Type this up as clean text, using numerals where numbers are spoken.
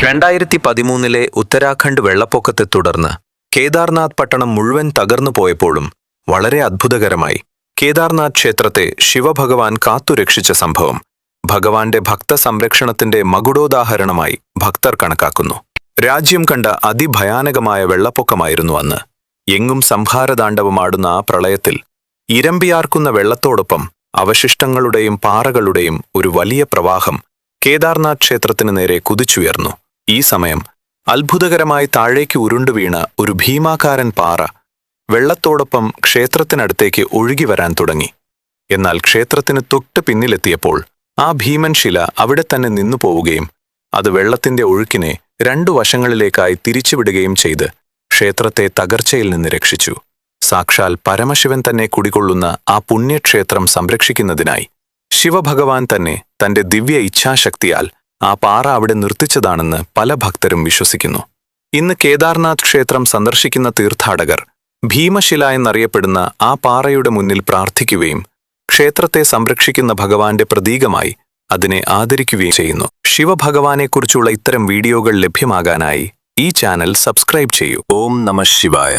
2013 ഉത്തരാഖണ്ഡ് വെള്ളപ്പൊക്കത്തെ തുടർന്ന് കേദാർനാഥ് പട്ടണം മുഴുവൻ തകർന്നു പോയപ്പോഴും വളരെ അത്ഭുതകരമായി കേദാർനാഥ് ക്ഷേത്രത്തെ ശിവഭഗവാൻ കാത്തുരക്ഷിച്ച സംഭവം ഭഗവാന്റെ ഭക്ത സംരക്ഷണത്തിന്റെ മകുടോദാഹരണമായി ഭക്തർ കണക്കാക്കുന്നു. രാജ്യം കണ്ട അതിഭയാനകമായ വെള്ളപ്പൊക്കമായിരുന്നു അന്ന്. എങ്ങും സംഹാരതാണ്ഡവമാടുന്ന ആ പ്രളയത്തിൽ ഇരമ്പിയാർക്കുന്ന വെള്ളത്തോടൊപ്പം അവശിഷ്ടങ്ങളുടെയും പാറകളുടെയും ഒരു വലിയ പ്രവാഹം കേദാർനാഥ് ക്ഷേത്രത്തിന് നേരെ കുതിച്ചുയർന്നു. ഈ സമയം അത്ഭുതകരമായി താഴേക്ക് ഉരുണ്ടുവീണ ഒരു ഭീമാകാരൻ പാറ വെള്ളത്തോടൊപ്പം ക്ഷേത്രത്തിനടുത്തേക്ക് ഒഴുകി വരാൻ തുടങ്ങി. എന്നാൽ ക്ഷേത്രത്തിന് തൊട്ട് പിന്നിലെത്തിയപ്പോൾ ആ ഭീമൻ ശില അവിടെ തന്നെ നിന്നു പോവുകയും അത് വെള്ളത്തിന്റെ ഒഴുക്കിനെ രണ്ടു വശങ്ങളിലേക്കായി തിരിച്ചുവിടുകയും ചെയ്ത് ക്ഷേത്രത്തെ തകർച്ചയിൽ നിന്ന് രക്ഷിച്ചു. സാക്ഷാൽ പരമശിവൻ തന്നെ കുടികൊള്ളുന്ന ആ പുണ്യക്ഷേത്രം സംരക്ഷിക്കുന്നതിനായി ശിവഭഗവാൻ തന്നെ തന്റെ ദിവ്യ ഇച്ഛാശക്തിയാൽ ആ പാറ അവിടെ നിർത്തിച്ചതാണെന്ന് പല ഭക്തരും വിശ്വസിക്കുന്നു. ഇന്ന് കേദാർനാഥ് ക്ഷേത്രം സന്ദർശിക്കുന്ന തീർത്ഥാടകർ ഭീമശില എന്നറിയപ്പെടുന്ന ആ പാറയുടെ മുന്നിൽ പ്രാർത്ഥിക്കുകയും ക്ഷേത്രത്തെ സംരക്ഷിക്കുന്ന ഭഗവാന്റെ പ്രതീകമായി അതിനെ ആദരിക്കുകയും ചെയ്യുന്നു. ശിവഭഗവാനെക്കുറിച്ചുള്ള ഇത്തരം വീഡിയോകൾ ലഭ്യമാകാനായി ഈ ചാനൽ സബ്സ്ക്രൈബ് ചെയ്യൂ. ഓം നമഃ ശിവായ.